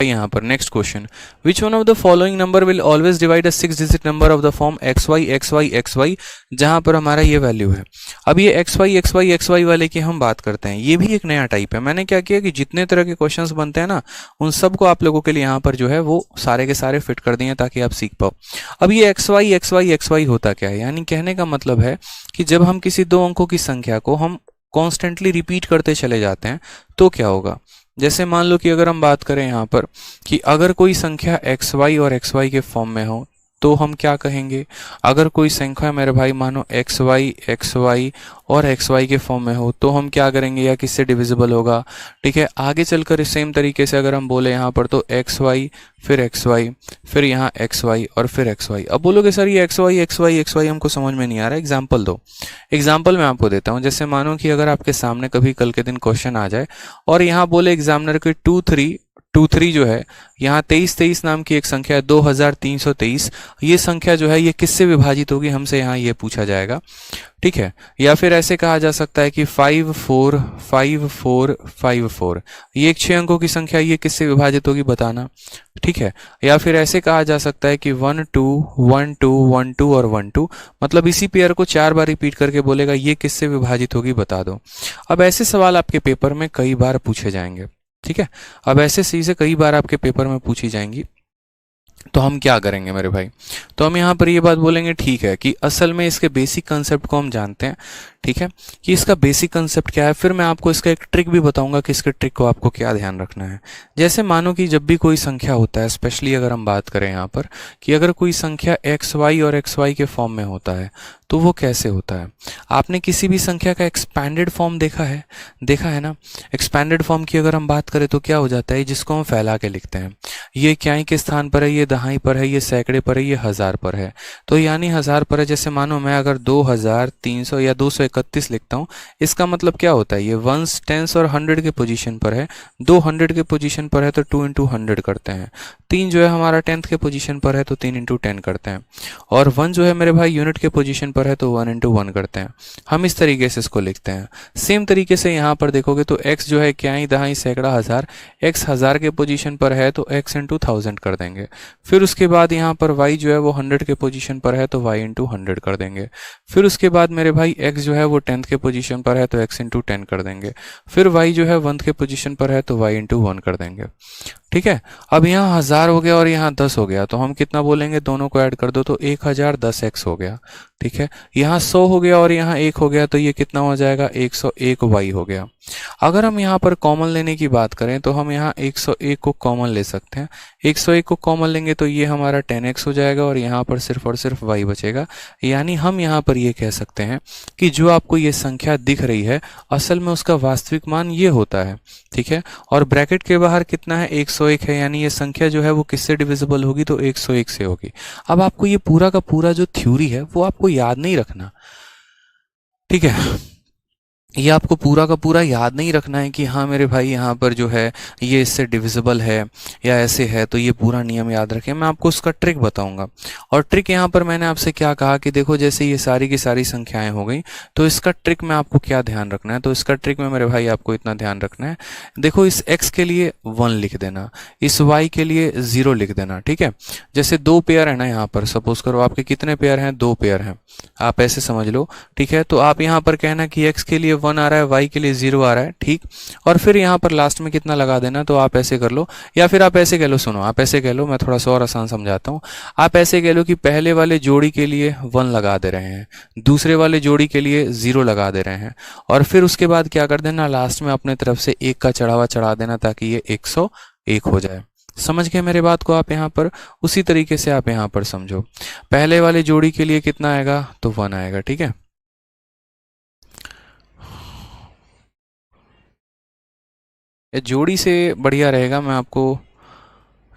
यहाँ पर next question, which one of the following number will always divide a 6 digit number of the form x y x y x y, जहां पर हमारा ये value है। अब ये x y x y x y वाले की हम बात करते हैं, ये भी एक नया टाइप है। मैंने क्या किया कि जितने तरह के क्वेश्चंस बनते हैं ना, उन सबको आप लोगों के लिए यहाँ पर जो है वो सारे के सारे फिट कर दिए ताकि आप सीख पाओ। अब ये x y x y x y होता क्या है, यानी कहने का मतलब है कि जब हम किसी दो अंकों की संख्या को हम कॉन्स्टेंटली रिपीट करते चले जाते हैं तो क्या होगा। जैसे मान लो कि अगर हम बात करें यहाँ पर कि अगर कोई संख्या एक्स वाई और एक्स वाई के फॉर्म में हो तो हम क्या कहेंगे। अगर कोई संख्या मेरे भाई मानो एक्स वाई और एक्स वाई के फॉर्म में हो तो हम क्या करेंगे, या किससे डिविजिबल होगा। ठीक है, आगे चलकर सेम तरीके से अगर हम बोले यहाँ पर तो एक्स वाई फिर यहाँ एक्स वाई और फिर एक्स वाई। अब बोलोगे सर ये एक्स वाई हमको समझ में नहीं आ रहा, एग्जाम्पल दो। एग्जाम्पल मैं आपको देता हूँ। जैसे मानो कि अगर आपके सामने कभी कल के दिन क्वेश्चन आ जाए और यहाँ बोले एग्जामिनर के 2 3 जो है, यहाँ 23 नाम की एक संख्या है 2323, ये संख्या जो है ये किससे विभाजित होगी, हमसे यहाँ ये पूछा जाएगा। ठीक है, या फिर ऐसे कहा जा सकता है कि 545454, ये एक 6 अंकों की संख्या, ये किससे विभाजित होगी बताना। ठीक है, या फिर ऐसे कहा जा सकता है कि 1 2 1 2 1 2 और 1 2, मतलब इसी पेयर को 4 बार रिपीट करके बोलेगा ये किससे विभाजित होगी बता दो। अब ऐसे सवाल आपके पेपर में कई बार पूछे जाएंगे। ठीक है, अब ऐसे चीजें कई बार आपके पेपर में पूछी जाएंगी तो हम क्या करेंगे मेरे भाई, तो हम यहाँ पर ये बात बोलेंगे ठीक है कि असल में इसके बेसिक कंसेप्ट को हम जानते हैं। ठीक है, कि इसका बेसिक कंसेप्ट क्या है, फिर मैं आपको इसका एक ट्रिक भी बताऊंगा कि इसके ट्रिक को आपको क्या ध्यान रखना है। जैसे मानो कि जब भी कोई संख्या होता है, स्पेशली अगर हम बात करें यहाँ पर कि अगर कोई संख्या एक्स वाई और एक्स वाई के फॉर्म में होता है तो वो कैसे होता है। आपने किसी भी संख्या का एक्सपैंडेड फॉर्म देखा है ना। एक्सपैंडेड फॉर्म की अगर हम बात करें तो क्या हो जाता है, जिसको हम फैला के लिखते हैं, ये क्याई के स्थान पर है, ये दहाई पर है, ये सैकड़े पर है, ये हजार पर है। तो यानी हजार पर है, जैसे मानो मैं अगर 2300 या 231 लिखता हूँ, इसका मतलब क्या होता है, ये वंस टेंस और 100 के पोजीशन पर है। 200 के पोजीशन पर है तो 2 इंटू 100 करते हैं। 3 जो है हमारा 10th के पोजीशन पर है तो 3 इंटू 10 करते हैं। और 1 जो है मेरे भाई यूनिट के पोजीशन पर है तो 1 इंटू 1 करते हैं। हम इस तरीके से इसको लिखते हैं। सेम तरीके से यहाँ पर देखोगे तो x जो है क्याई दहाई सैकड़ा हजार, x हजार के पोजीशन पर है तो x इंटू 1000 कर देंगे। फिर उसके बाद यहाँ पर y जो है वो 100 के पोजीशन पर है तो y इंटू 100 कर देंगे। फिर उसके बाद मेरे भाई x जो है वो 10th के पोजीशन पर है तो x इंटू 10 कर देंगे। फिर y जो है 1th के पोजीशन पर है तो y इंटू 1 कर देंगे। ठीक है, अब यहाँ 1000 हो गया और यहाँ 10 हो गया तो हम कितना बोलेंगे, दोनों को ऐड कर दो तो 1010x हो गया। ठीक है, यहाँ 100 हो गया और यहाँ 1 हो गया तो ये कितना हो जाएगा, 101y हो गया। अगर हम यहाँ पर कॉमन लेने की बात करें तो हम यहाँ 101 को कॉमन ले सकते हैं। 101 को कॉमन लेंगे तो ये हमारा 10x हो जाएगा और यहाँ पर सिर्फ और सिर्फ y बचेगा। यानी हम यहाँ पर ये कह सकते हैं कि जो आपको ये संख्या दिख रही है असल में उसका वास्तविक मान ये होता है। ठीक है, और ब्रैकेट के बाहर कितना है, 101 है, यानी ये संख्या जो है वो किससे डिविजिबल होगी, तो 101 से होगी। अब आपको ये पूरा का पूरा जो थ्योरी है वो आपको याद नहीं रखना। ठीक है, ये आपको पूरा का पूरा याद नहीं रखना है कि हाँ मेरे भाई यहाँ पर जो है ये इससे डिविजिबल है या ऐसे है, तो ये पूरा नियम याद रखें। मैं आपको उसका ट्रिक बताऊंगा। और ट्रिक यहाँ पर मैंने आपसे क्या कहा कि देखो जैसे ये सारी की सारी संख्याएं हो गई तो इसका ट्रिक में आपको क्या ध्यान रखना है, तो इसका ट्रिक में मेरे भाई आपको इतना ध्यान रखना है। देखो इस x के लिए 1 लिख देना, इस y के लिए 0 लिख देना। ठीक है, जैसे 2 पेयर है ना, यहाँ पर सपोज करो आपके कितने पेयर हैं, 2 पेयर हैं, आप ऐसे समझ लो। ठीक है, तो आप यहाँ पर कहना कि x के लिए 1 आ रहा है, y के लिए 0 आ रहा है। ठीक, और फिर यहाँ पर लास्ट में कितना लगा देना, तो आप ऐसे कर लो, या फिर आप ऐसे कह लो, सुनो आप ऐसे कह लो, मैं थोड़ा सा और आसान समझाता हूँ। आप ऐसे कह लो कि पहले वाले जोड़ी के लिए 1 लगा दे रहे हैं, दूसरे वाले जोड़ी के लिए 0 लगा दे रहे हैं, और फिर उसके बाद क्या कर देना, लास्ट में अपने तरफ से 1 का चढ़ावा चढ़ा देना ताकि ये 101 हो जाए। समझ गए मेरे बात को आप यहाँ पर, उसी तरीके से आप यहाँ पर समझो। पहले वाले जोड़ी के लिए कितना आएगा, तो 1 आएगा। ठीक है, ये जोड़ी से बढ़िया रहेगा, मैं आपको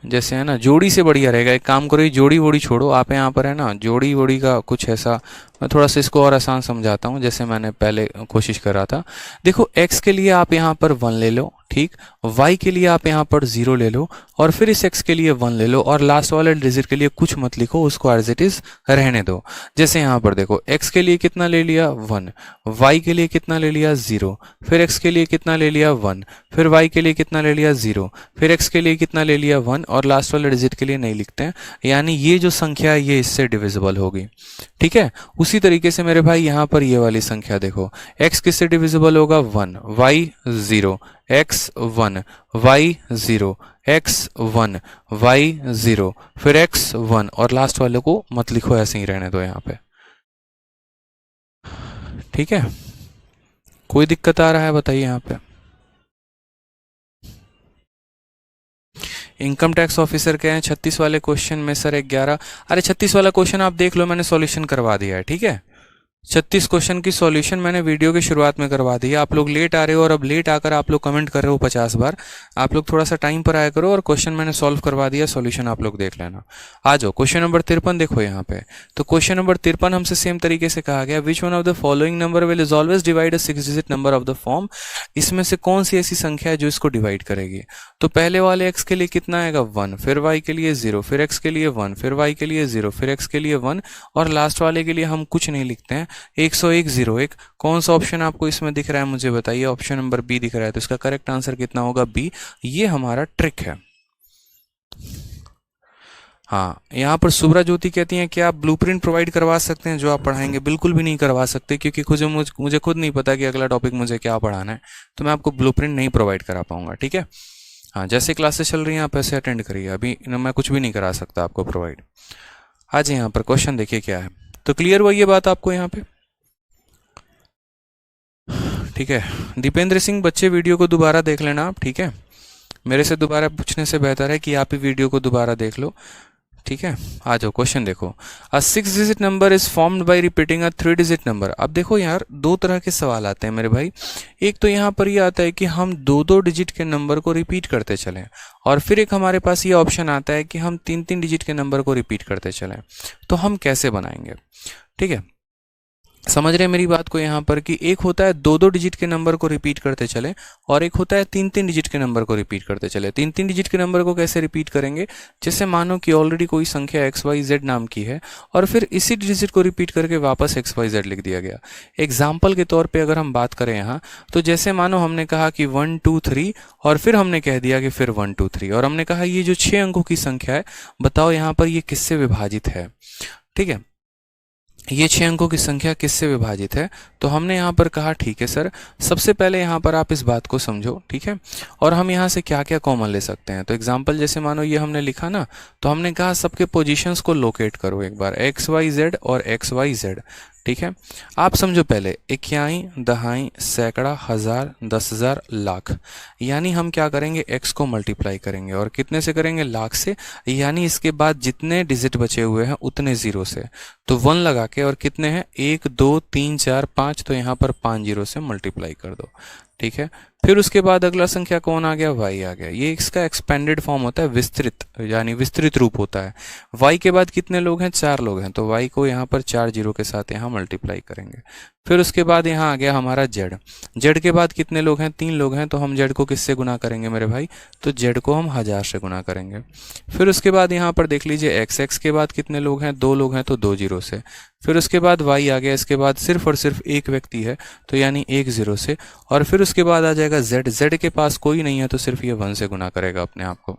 जैसे है ना जोड़ी से बढ़िया रहेगा। एक काम करो, ये जोड़ी वोड़ी छोड़ो, आप यहाँ पर है ना जोड़ी वोड़ी का कुछ ऐसा मैं थोड़ा सा इसको और आसान समझाता हूँ, जैसे मैंने पहले कोशिश कर रहा था। देखो x के लिए आप यहाँ पर 1 ले लो, ठीक, y के लिए आप यहाँ पर 0 ले लो, और फिर इस x के लिए 1 ले लो, और लास्ट वाले डिजिट के लिए कुछ मत लिखो, उसको एज इट इज रहने दो। जैसे यहाँ पर देखो x के लिए कितना ले लिया 1, y के लिए कितना ले लिया 0, फिर x के लिए कितना ले लिया 1, फिर y के लिए कितना ले लिया 0, फिर x के लिए कितना ले लिया 1, और लास्ट वाले डिजिट के लिए नहीं लिखते हैं, यानी ये जो संख्या है ये इससे डिविजिबल होगी। ठीक है, उसी तरीके से मेरे भाई यहाँ पर ये वाली संख्या देखो, x किससे डिविजिबल होगा 1, y 0, x 1, y 0, x 1, y 0, फिर x 1, और लास्ट वाले को मत लिखो, ऐसे ही रहने दो यहाँ पे। ठीक है, कोई दिक्कत आ रहा है बताइए यहाँ पे? इनकम टैक्स ऑफिसर के हैं 36 वाले क्वेश्चन में सर 11। अरे 36 वाला क्वेश्चन आप देख लो, मैंने सॉल्यूशन करवा दिया है। ठीक है, 36 क्वेश्चन की सॉल्यूशन मैंने वीडियो की शुरुआत में करवा दी है। आप लोग लेट आ रहे हो, और अब लेट आकर आप लोग कमेंट कर रहे हो 50 बार। आप लोग थोड़ा सा टाइम पर आया करो, और क्वेश्चन मैंने सॉल्व करवा दिया, सॉल्यूशन आप लोग देख लेना। आ जाओ क्वेश्चन नंबर 53 देखो यहाँ पे। तो क्वेश्चन नंबर 53 हमसे सेम तरीके से कहा गया, विच one of the following number will is always divide a 6 digit number of the form. इसमें से कौन सी ऐसी संख्या है जो इसको डिवाइड करेगी? तो पहले वाले x के लिए कितना आएगा 1, फिर y के लिए 0, फिर x के लिए 1, फिर y के लिए 0, फिर x के लिए 1, और लास्ट वाले के लिए हम कुछ नहीं लिखते हैं, 101 01। कौन सा ऑप्शन आपको इसमें दिख रहा है मुझे बताइए? ऑप्शन नंबर बी दिख रहा है, तो इसका करेक्ट आंसर कितना होगा? बी। ये हमारा ट्रिक है। हाँ, यहाँ पर सुब्रा ज्योति कहती हैं कि आप ब्लूप्रिंट प्रोवाइड करवा सकते हैं जो आप पढ़ाएंगे? बिल्कुल भी नहीं करवा सकते, क्योंकि मुझे खुद नहीं पता कि अगला टॉपिक मुझे क्या पढ़ाना है, तो मैं आपको ब्लूप्रिंट नहीं प्रोवाइड करा पाऊंगा। ठीक है, हाँ, जैसे क्लासेस चल रही हैं आप ऐसे अटेंड करिए, अभी मैं कुछ भी नहीं करा सकता आपको प्रोवाइड। आज यहाँ पर क्वेश्चन देखिए क्या है, तो क्लियर हुआ ये बात आपको यहाँ पे? ठीक है, दीपेंद्र सिंह बच्चे वीडियो को दोबारा देख लेना आप। ठीक है, मेरे से दोबारा पूछने से बेहतर है कि आप ही वीडियो को दोबारा देख लो। ठीक है, आ जाओ क्वेश्चन देखो। अ 6 digit number is formed by repeating a 3 digit number. अब देखो यार, दो तरह के सवाल आते हैं मेरे भाई। एक तो यहाँ पर ये आता है कि हम 2-2 डिजिट के नंबर को रिपीट करते चलें, और फिर एक हमारे पास ये ऑप्शन आता है कि हम 3-3 डिजिट के नंबर को रिपीट करते चलें। तो हम कैसे बनाएंगे? ठीक है, समझ रहे हैं मेरी बात को यहाँ पर, कि एक होता है 2-2 डिजिट के नंबर को रिपीट करते चले, और एक होता है 3-3 डिजिट के नंबर को रिपीट करते चले। 3-3 डिजिट के नंबर को कैसे रिपीट करेंगे? जैसे मानो कि ऑलरेडी कोई संख्या XYZ नाम की है, और फिर इसी डिजिट को रिपीट करके वापस XYZ लिख दिया गया। एग्जाम्पल के तौर पर अगर हम बात करें यहाँ, तो जैसे मानो हमने कहा कि 1 2 3, और फिर हमने कह दिया कि फिर 1 2 3, और हमने कहा ये जो 6 अंकों की संख्या है, बताओ यहाँ पर ये किससे विभाजित है? ठीक है, ये 6 अंकों की संख्या किससे विभाजित है? तो हमने यहाँ पर कहा ठीक है सर, सबसे पहले यहाँ पर आप इस बात को समझो। ठीक है, और हम यहाँ से क्या क्या कॉमन ले सकते हैं? तो एग्जांपल जैसे मानो ये हमने लिखा ना, तो हमने कहा सबके पोजीशंस को लोकेट करो एक बार, XYZ और XYZ। ठीक है, आप समझो पहले, इक्याई, दहाई, सैकड़ा, हजार, 10,000, लाख। यानी हम क्या करेंगे? x को मल्टीप्लाई करेंगे, और कितने से करेंगे? लाख से। यानी इसके बाद जितने डिजिट बचे हुए हैं उतने जीरो से, तो 1 लगा के, और कितने हैं? 1 2 3 4 5, तो यहाँ पर 5 जीरो से मल्टीप्लाई कर दो। ठीक है, फिर उसके बाद अगला संख्या कौन आ गया? y आ गया। ये इसका एक्सपेंडेड फॉर्म होता है, विस्तृत, यानी विस्तृत रूप होता है। y के बाद कितने लोग हैं? 4 लोग हैं, तो y को यहाँ पर 4 जीरो के साथ यहाँ मल्टीप्लाई करेंगे। फिर उसके बाद यहाँ आ गया हमारा z के बाद कितने लोग हैं? 3 लोग हैं, तो हम z को किससे गुना करेंगे मेरे भाई? तो z को हम 1000 से गुना करेंगे। फिर उसके बाद यहाँ पर देख लीजिए, x के बाद कितने लोग हैं? 2 लोग हैं, तो 2 जीरो से। फिर उसके बाद y आ गया, इसके बाद सिर्फ और सिर्फ एक व्यक्ति है, तो यानी 1 जीरो से। और फिर उसके बाद आ जाएगा z के पास कोई नहीं है, तो सिर्फ ये 1 से गुना करेगा अपने आप को।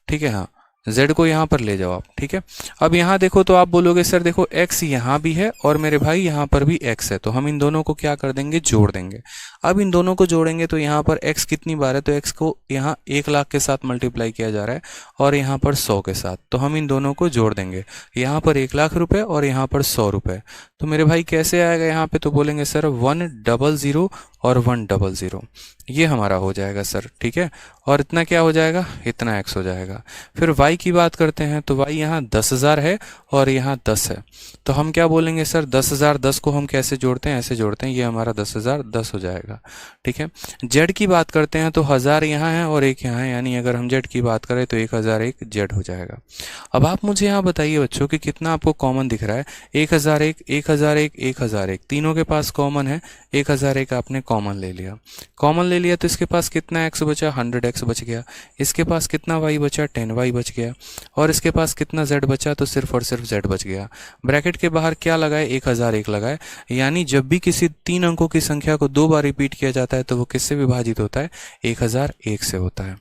ठीक है, हाँ, z को यहाँ पर ले जाओ आप। ठीक है, अब यहाँ देखो, तो आप बोलोगे सर देखो x यहाँ भी है और मेरे भाई यहाँ पर भी x है, तो हम इन दोनों को क्या कर देंगे? जोड़ देंगे। अब इन दोनों को जोड़ेंगे तो यहाँ पर x कितनी बार है? तो x को यहाँ 1 लाख के साथ मल्टीप्लाई किया जा रहा है, और यहाँ पर 100 के साथ, तो हम इन दोनों को जोड़ देंगे। यहाँ पर 1 लाख रुपए और यहाँ पर 100 रुपए, तो मेरे भाई कैसे आएगा यहाँ पे? तो बोलेंगे सर 100 और 100। ये हमारा हो जाएगा सर, ठीक है। और इतना क्या हो जाएगा, इतना x हो जाएगा। फिर y की बात करते हैं तो y यहाँ 10,000 है और यहाँ 10 है, तो हम क्या बोलेंगे सर, 10,000 10 को हम कैसे जोड़ते हैं, ऐसे जोड़ते हैं, ये हमारा 10,000 10 हो जाएगा, ठीक है। z की बात करते हैं तो 1000 यहाँ है और 1 यहाँ है, यानी अगर हम z की बात करें तो 1001 z हो जाएगा। अब आप मुझे यहाँ बताइए बच्चों कि कितना आपको कॉमन दिख रहा है। 1001 1001 1001 तीनों के पास कॉमन है, 1001 आपने कॉमन ले लिया। कॉमन ले लिया तो इसके पास कितना x बचा, 100x बच गया। इसके पास कितना y बचा, 10y बच गया। और इसके पास कितना z बचा, तो सिर्फ और सिर्फ z बच गया। ब्रैकेट के बाहर क्या लगाए, 1001 लगाए। यानी जब भी किसी 3 अंकों की संख्या को 2 बार रिपीट किया जाता है तो वो किससे विभाजित होता है, 1001 से होता है।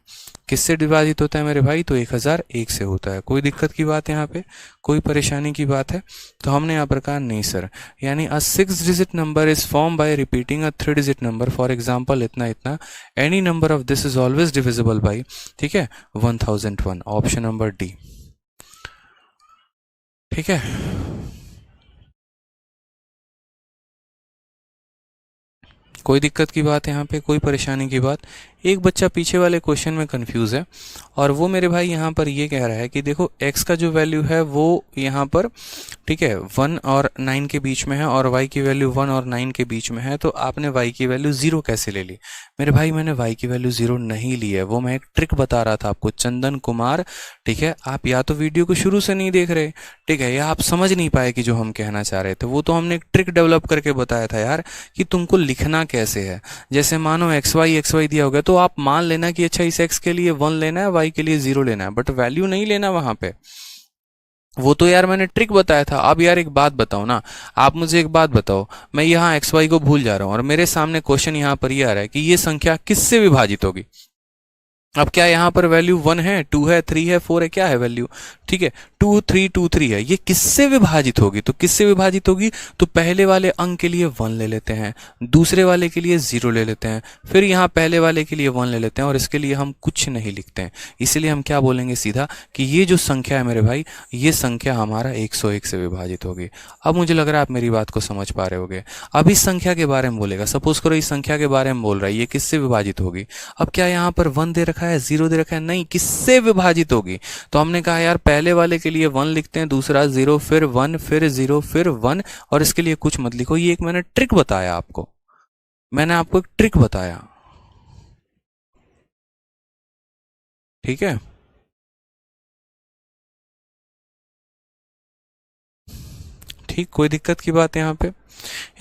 किससे विभाजित होता है मेरे भाई, तो 1001 से होता है। कोई दिक्कत की बात है यहाँ पे, कोई परेशानी की बात है, तो हमने यहाँ पर कहा नहीं सर। यानी अ 6 digit number is form by repeating a 3 digit number, for example इतना इतना, any number of this is always divisible by, ठीक है, 1001। ऑप्शन नंबर डी, ठीक है। कोई दिक्कत की बात है यहाँ पे, कोई परेशानी की बात। एक बच्चा पीछे वाले क्वेश्चन में कंफ्यूज है और वो मेरे भाई यहाँ पर ये कह रहा है कि देखो x का जो वैल्यू है वो यहाँ पर, ठीक है, 1 और 9 के बीच में है और y की वैल्यू 1 और 9 के बीच में है, तो आपने y की वैल्यू 0 कैसे ले ली। मेरे भाई मैंने y की वैल्यू 0 नहीं ली है, वो मैं एक ट्रिक बता रहा था आपको, चंदन कुमार, ठीक है। आप या तो वीडियो को शुरू से नहीं देख रहे, ठीक है, या आप समझ नहीं पाए कि जो हम कहना चाह रहे थे। वो तो हमने एक ट्रिक डेवलप करके बताया था यार कि तुमको लिखना कैसे है। जैसे मानो xy दिया हो गया तो आप मान लेना कि अच्छा इस x के लिए 1 लेना है, y के लिए 0 लेना है, बट वैल्यू नहीं लेना वहां पे। वो तो यार मैंने ट्रिक बताया था। अब यार एक बात बताओ ना, आप मुझे एक बात बताओ, मैं यहाँ एक्स वाई को भूल जा रहा हूँ और मेरे सामने क्वेश्चन यहाँ पर ये आ रहा है कि ये संख्या किससे विभाजित होगी। अब क्या यहाँ पर वैल्यू 1 है, 2 है, 3 है, 4 है, क्या है वैल्यू, ठीक है, 2 3 2 3 है। ये किससे विभाजित होगी, तो किससे विभाजित होगी, तो पहले वाले अंक के लिए 1 ले लेते हैं, दूसरे वाले के लिए 0 ले लेते हैं, फिर यहाँ पहले वाले के लिए 1 ले लेते हैं और इसके लिए हम कुछ नहीं लिखते हैं। इसलिए हम क्या बोलेंगे सीधा कि ये जो संख्या है मेरे भाई, ये संख्या हमारा 101 से विभाजित होगी। अब मुझे लग रहा है आप मेरी बात को समझ पा रहे होगे। अब इस संख्या के बारे में बोलेगा, सपोज करो इस संख्या के बारे में बोल रहा है, ये किससे विभाजित होगी। अब क्या यहाँ पर 1 दे रखा है, 0 दे रखा है, नहीं, किससे विभाजित होगी। तो हमने कहा यार पहले वाले के लिए 1 लिखते हैं, दूसरा 0, फिर 1, फिर 0, फिर 1, और इसके लिए कुछ मत लिखो। ये एक मैंने ट्रिक बताया आपको, मैंने आपको एक ट्रिक बताया, ठीक है। ठीक, कोई दिक्कत की बात है यहाँ पे।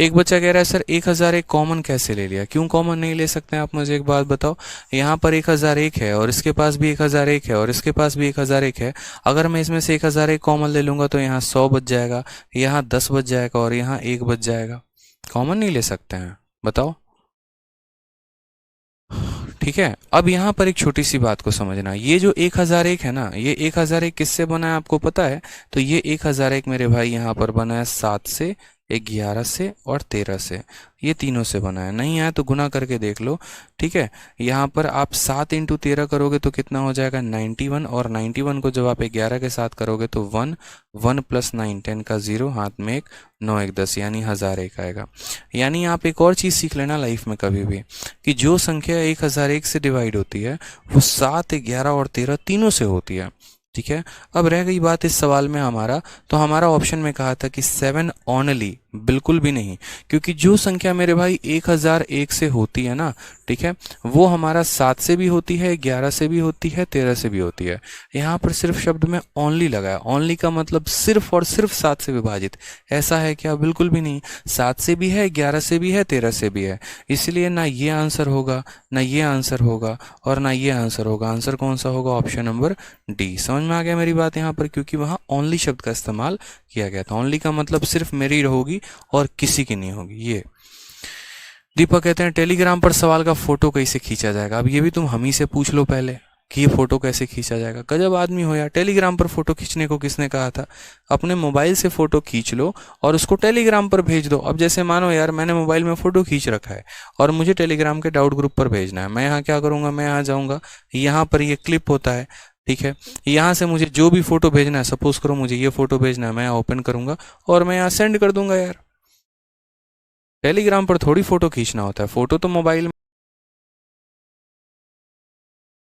एक बच्चा कह रहा है सर 1001 कॉमन कैसे ले लिया, क्यों कॉमन नहीं ले सकते हैं आप, मुझे एक बात बताओ। यहाँ पर 1001 है और इसके पास भी 1001 है और इसके पास भी 1001 है। अगर मैं इसमें से 1001 कॉमन ले लूंगा तो यहाँ 100 बच जाएगा, यहाँ 10 बच जाएगा और यहाँ 1 बच जाएगा। कॉमन नहीं ले सकते हैं, बताओ, ठीक है। अब यहाँ पर एक छोटी सी बात को समझना, ये जो 1001 है ना, ये 1001 किससे बना है आपको पता है। तो ये 1001 मेरे भाई यहाँ पर बना है 7 से, 11 से और 13 से, ये तीनों से बना है। नहीं है तो गुना करके देख लो, ठीक है। यहाँ पर आप 7 इंटू 13 करोगे तो कितना हो जाएगा 91, और 91 को जब आप 11 के साथ करोगे तो 1, 1 प्लस 9 10 का 0, हाथ में 1, 9 1 10, यानी 1001 आएगा। यानी आप एक और चीज़ सीख लेना लाइफ में कभी भी, कि जो संख्या 1001 से डिवाइड होती है वो 7, 11 और 13 तीनों से होती है, ठीक है। अब रह गई बात इस सवाल में हमारा, तो हमारा ऑप्शन में कहा था कि 7 ओनली, बिल्कुल भी नहीं, क्योंकि जो संख्या मेरे भाई 1001 से होती है ना, ठीक है, वो हमारा 7 से भी होती है, 11 से भी होती है, 13 से भी होती है। यहाँ पर सिर्फ शब्द में ओनली लगाया, ओनली का मतलब सिर्फ और सिर्फ 7 से विभाजित। ऐसा है क्या, बिल्कुल भी नहीं, 7 से भी है, 11 से भी है, 13 से भी है। इसलिए ना ये आंसर होगा, ना ये आंसर होगा और ना ये आंसर होगा। आंसर कौन सा होगा, ऑप्शन नंबर डी। समझ में आ गया मेरी बात यहाँ पर, क्योंकि वहां ओनली शब्द का इस्तेमाल किया गया था। ओनली का मतलब सिर्फ मेरी होगी और किसी की नहीं होगी। ये दीपक कहते हैं टेलीग्राम पर सवाल का फोटो कैसे खींचा जाएगा। अब ये भी तुम हम ही से पूछ लो पहले कि ये फोटो कैसे खींचा जाएगा। गजब आदमी हो यार, टेलीग्राम पर फोटो खींचने को किसने कहा था। अपने मोबाइल से फोटो खींच लो और उसको टेलीग्राम पर भेज दो। अब जैसे मानो यार मैंने मोबाइल में फोटो खींच रखा है और मुझे टेलीग्राम के डाउट ग्रुप पर भेजना है, मैं यहाँ क्या करूँगा, मैं यहाँ जाऊँगा, यहाँ पर ये क्लिप होता है, ठीक है, यहाँ से मुझे जो भी फोटो भेजना है, सपोज करो मुझे ये फोटो भेजना है, मैं यहाँ ओपन करूंगा और मैं यहाँ सेंड कर दूंगा। यार टेलीग्राम पर थोड़ी फोटो खींचना होता है, फोटो तो मोबाइल